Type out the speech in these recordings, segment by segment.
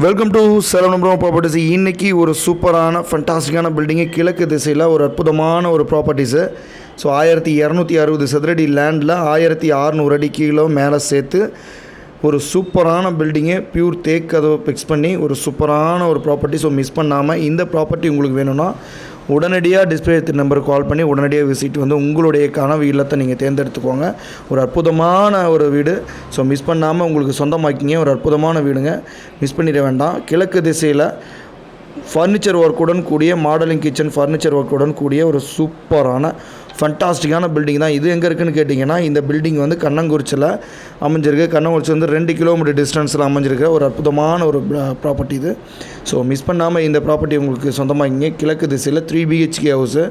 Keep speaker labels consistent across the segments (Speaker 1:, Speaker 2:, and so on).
Speaker 1: Welcome to Salem number properties. இன்றைக்கி ஒரு சூப்பரான ஃபண்டாஸ்டிக்கான பில்டிங்கு கிழக்கு திசையில் ஒரு அற்புதமான ஒரு ப்ராப்பர்ட்டிஸு. ஸோ 1260 சதுரடி லேண்டில் 1600 அடி கீழே மேலே சேர்த்து ஒரு சூப்பரான பில்டிங்கு பியூர் தேக் கதவை ஃபிக்ஸ் பண்ணி ஒரு சூப்பரான ஒரு ப்ராப்பர்ட்டி. ஸோ மிஸ் பண்ணாமல் இந்த ப்ராப்பர்ட்டி உங்களுக்கு வேணும்னா உடனடியாக டிஸ்பிளே நம்பருக்கு கால் பண்ணி உடனடியாக விசிட் வந்து உங்களுடைய கனவு இல்லத்தை நீங்கள் தேர்ந்தெடுத்துக்கோங்க. ஒரு அற்புதமான ஒரு வீடு. ஸோ மிஸ் பண்ணாமல் உங்களுக்கு சொந்தமாக்கிங்க. ஒரு அற்புதமான வீடுங்க, மிஸ் பண்ணிட வேண்டாம். கிழக்கு திசையில் ஃபர்னிச்சர் ஒர்க்குடன் கூடிய மாடலிங் கிச்சன், ஃபர்னிச்சர் ஒர்க்குடன் கூடிய ஒரு சூப்பரான ஃபண்டாஸ்டிக்கான பில்டிங் தான் இது. எங்கே இருக்குதுன்னு கேட்டிங்கன்னா, இந்த பில்டிங் வந்து கண்ணங்குறிச்சியில் அமைஞ்சிருக்கு. கண்ணங்குறிச்சி வந்து 2 கிலோமீட்டர் டிஸ்டன்ஸில் அமைஞ்சிருக்கிற ஒரு அற்புதமான ஒரு ப்ராப்பர்ட்டி இது. ஸோ மிஸ் பண்ணாமல் இந்த ப்ராப்பர்ட்டி உங்களுக்கு சொந்தமாகிங்க. கிழக்கு திசையில் 3 BHK ஹவுஸு.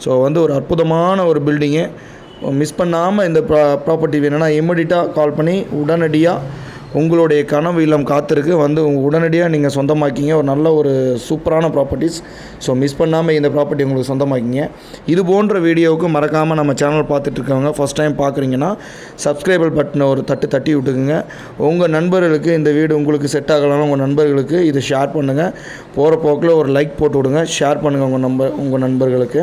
Speaker 1: ஸோ வந்து ஒரு அற்புதமான ஒரு பில்டிங்கு. மிஸ் பண்ணாமல் இந்த ப்ராப்பர்ட்டி வேணும்னா இமிடியட்டாக கால் பண்ணி உடனடியாக உங்களுடைய கனவு இல்லம் காத்திருக்கு வந்து உடனடியாக நீங்கள் சொந்தமாக்கிங்க. ஒரு நல்ல ஒரு சூப்பரான ப்ராப்பர்ட்டிஸ். ஸோ மிஸ் பண்ணாமல் இந்த ப்ராப்பர்ட்டி உங்களுக்கு சொந்தமாக்கிங்க. இது போன்ற வீடியோவுக்கு மறக்காமல் நம்ம சேனல் பார்த்துட்ருக்கவங்க ஃபஸ்ட் டைம் பார்க்குறீங்கன்னா சப்ஸ்கிரைபர் பட்டனை ஒரு தட்டி விட்டுக்குங்க. உங்கள் நண்பர்களுக்கு இந்த வீடு உங்களுக்கு செட் ஆகலாம், உங்கள் நண்பர்களுக்கு இதை ஷேர் பண்ணுங்கள். போகிற போக்கில் ஒரு லைக் போட்டு விடுங்க, ஷேர் பண்ணுங்கள் உங்கள் நண்பர்களுக்கு.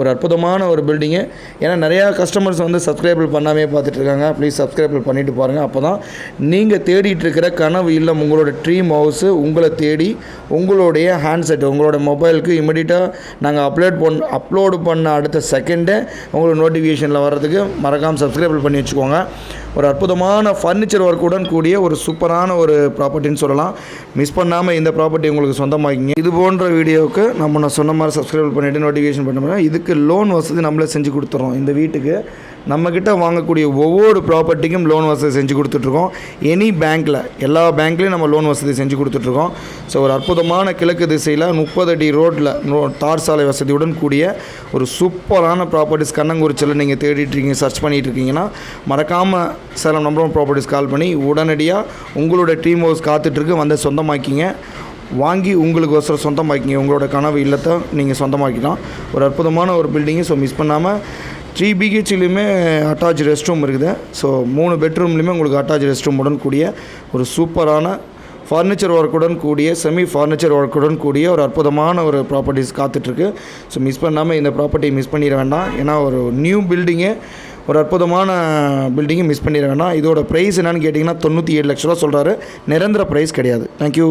Speaker 1: ஒரு அற்புதமான ஒரு பில்டிங்கு. ஏன்னா நிறையா கஸ்டமர்ஸ் வந்து சப்ஸ்கிரைபர் பண்ணாமே பார்த்துட்ருக்காங்க. ப்ளீஸ் சப்ஸ்கிரைபர் பண்ணிவிட்டு பாருங்கள். அப்போ தான் நீங்கள் தேடிட்டு இருக்கிற கனவு இல்லம், உங்களோட ட்ரீம் ஹவுஸு உங்களை தேடி உங்களுடைய ஹேண்ட்செட், உங்களோட மொபைலுக்கு இமிடியட்டாக நாங்கள் அப்லோடு பண்ண அடுத்த செகண்டே உங்களுக்கு நோட்டிஃபிகேஷனில் வர்றதுக்கு மறக்காமல் சப்ஸ்கிரைப் பண்ணி வச்சுக்கோங்க. ஒரு அற்புதமான ஃபர்னிச்சர் ஒர்க்குடன் கூடிய ஒரு சூப்பரான ஒரு ப்ராப்பர்ட்டின்னு சொல்லலாம். மிஸ் பண்ணாமல் இந்த ப்ராப்பர்ட்டி உங்களுக்கு சொந்தமாகிங்க. இது போன்ற வீடியோவுக்கு நான் சொன்ன மாதிரி சப்ஸ்கிரைப் பண்ணிவிட்டு நோட்டிஃபிகேஷன் பண்ண இதுக்கு லோன் வசதி நம்மளே செஞ்சு கொடுத்துறோம். இந்த வீட்டுக்கு நம்மக்கிட்ட வாங்கக்கூடிய ஒவ்வொரு ப்ராப்பர்ட்டிக்கும் லோன் வசதி செஞ்சு கொடுத்துட்ருக்கோம். எனி பேங்க்கில், எல்லா பேங்க்லேயும் நம்ம லோன் வசதி செஞ்சு கொடுத்துட்ருக்கோம். ஸோ ஒரு அற்புதமான கிழக்கு திசையில் 30 அடி ரோட்டில் தார் சாலை வசதியுடன் கூடிய ஒரு சூப்பரான ப்ராப்பர்ட்டிஸ் கண்ணங்குறிச்சியில் நீங்கள் தேடிட்டுருக்கீங்க, சர்ச் பண்ணிகிட்ருக்கீங்கன்னா மறக்காமல் சேலம் நம்பர் ப்ராப்பர்ட்டிஸ் கால் பண்ணி உடனடியாக உங்களோட ட்ரீம் ஹவுஸ் காத்துட்ருக்கு வந்து சொந்தமாக்கிங்க. வாங்கி உங்களுக்கு சொந்தமாக்கிங்க. உங்களோட கனவு இல்லத்தை நீங்கள் சொந்தமாக்கிக்கலாம். ஒரு அற்புதமான ஒரு பில்டிங்கு. ஸோ மிஸ் பண்ணாமல் 3 BHKலையுமே அட்டாச் ரெஸ்ட் ரூம் இருக்குது. ஸோ 3 பெட்ரூம்லேயுமே உங்களுக்கு அட்டாச் ரெஸ்ட் ரூமுடன் கூடிய ஒரு சூப்பரான ஃபர்னிச்சர் ஒர்க்குடன் கூடிய செமி ஃபர்னிச்சர் ஒர்க்குடன் கூடிய ஒரு அற்புதமான ஒரு ப்ராப்பர்ட்டிஸ் காத்துட்ருக்கு. ஸோ மிஸ் பண்ணாமல் இந்த ப்ராப்பர்ட்டியை மிஸ் பண்ணிட வேண்டாம். ஏன்னா ஒரு நியூ பில்டிங்கு, ஒரு அற்புதமான பில்டிங்கை மிஸ் பண்ணிட வேண்டாம். இதோட ப்ரைஸ் என்னென்னு கேட்டிங்கன்னா 97 லட்ச ரூபா சொல்கிறாரு. நிரந்தர ப்ரைஸ் கிடையாது. தேங்க்யூ.